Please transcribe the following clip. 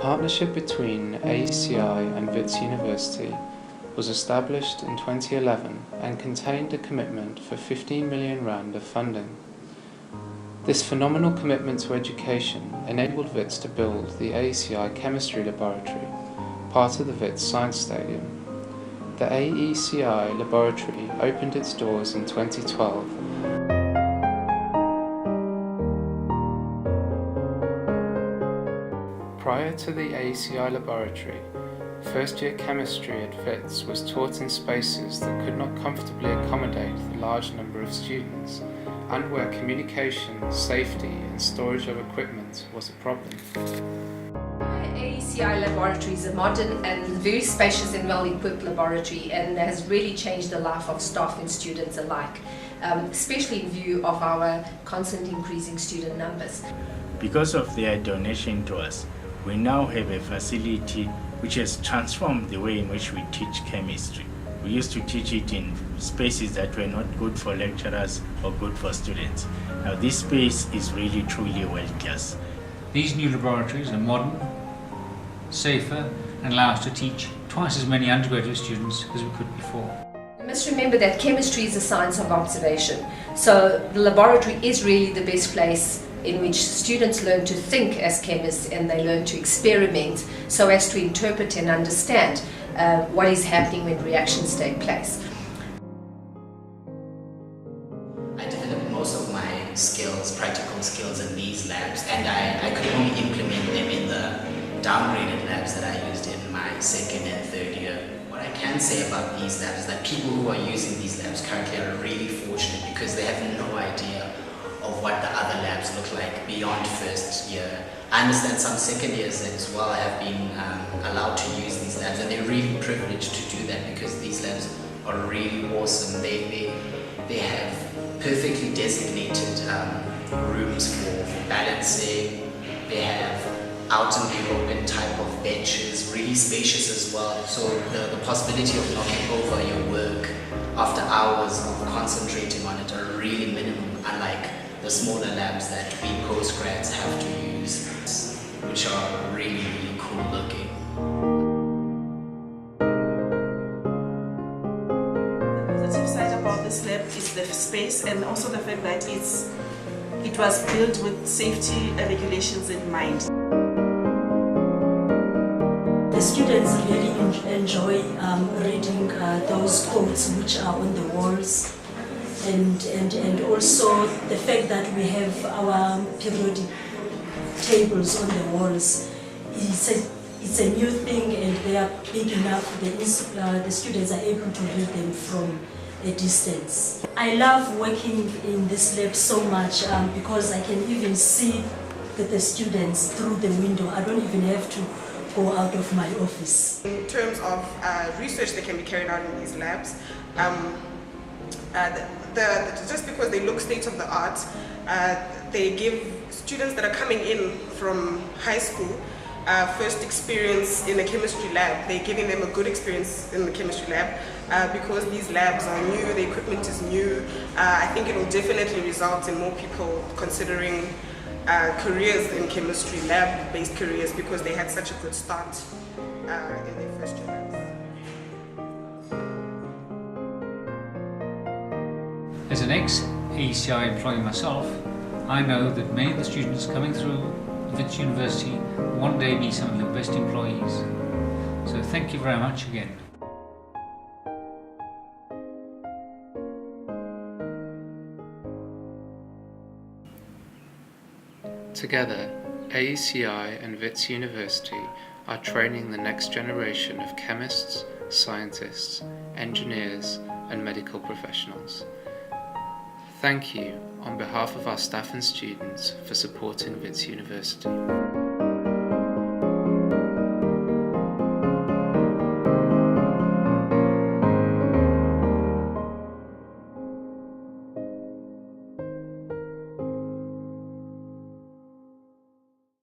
partnership between AECI and Wits University was established in 2011 and contained a commitment for 15 million rand of funding. This phenomenal commitment to education enabled Wits to build the AECI Chemistry Laboratory, part of the Wits Science Stadium. The AECI Laboratory opened its doors in 2012. Prior to the AECI Laboratory, first-year chemistry at Wits was taught in spaces that could not comfortably accommodate the large number of students, and where communication, safety and storage of equipment was a problem. AECI Laboratory is a modern and very spacious and well-equipped laboratory, and has really changed the life of staff and students alike, especially in view of our constantly increasing student numbers. Because of their donation to us, we now have a facility which has transformed the way in which we teach chemistry. We used to teach it in spaces that were not good for lecturers or good for students. Now this space is really truly world-class. These new laboratories are modern, safer, and allow us to teach twice as many undergraduate students as we could before. You must remember that chemistry is a science of observation, so the laboratory is really the best place in which students learn to think as chemists, and they learn to experiment so as to interpret and understand what is happening when reactions take place. I developed most of my skills, practical skills in these labs, and I could only implement them in the downgraded labs that I used in my second and third year. What I can say about these labs is that people who are using these labs currently are really fortunate, because they have no idea of what the other labs look like beyond first year. I understand some second years as well have been allowed to use these labs, and they're really privileged to do that because these labs are really awesome. They have perfectly designated rooms for balancing. They have out in the open type of benches, really spacious as well. So the possibility of knocking over your work after hours of concentrating on it are really minimum, unlike the smaller labs that we postgrads have to use, which are really, really cool looking. The positive side about this lab is the space, and also the fact that it was built with safety regulations in mind. The students really enjoy reading those quotes which are on the walls. And also the fact that we have our periodic tables on the walls, it's a new thing, and they are big enough. The students are able to read them from a distance. I love working in this lab so much because I can even see the students through the window. I don't even have to go out of my office. In terms of research that can be carried out in these labs, just because they look state of the art, they give students that are coming in from high school first experience in a chemistry lab. They're giving them a good experience in the chemistry lab because these labs are new, the equipment is new. I think it will definitely result in more people considering careers in chemistry, lab-based careers, because they had such a good start in their first year labs. As an ex-AECI employee myself, I know that many of the students coming through Wits University will one day be some of your best employees. So thank you very much again. Together, AECI and Wits University are training the next generation of chemists, scientists, engineers and medical professionals. Thank you on behalf of our staff and students for supporting Wits University.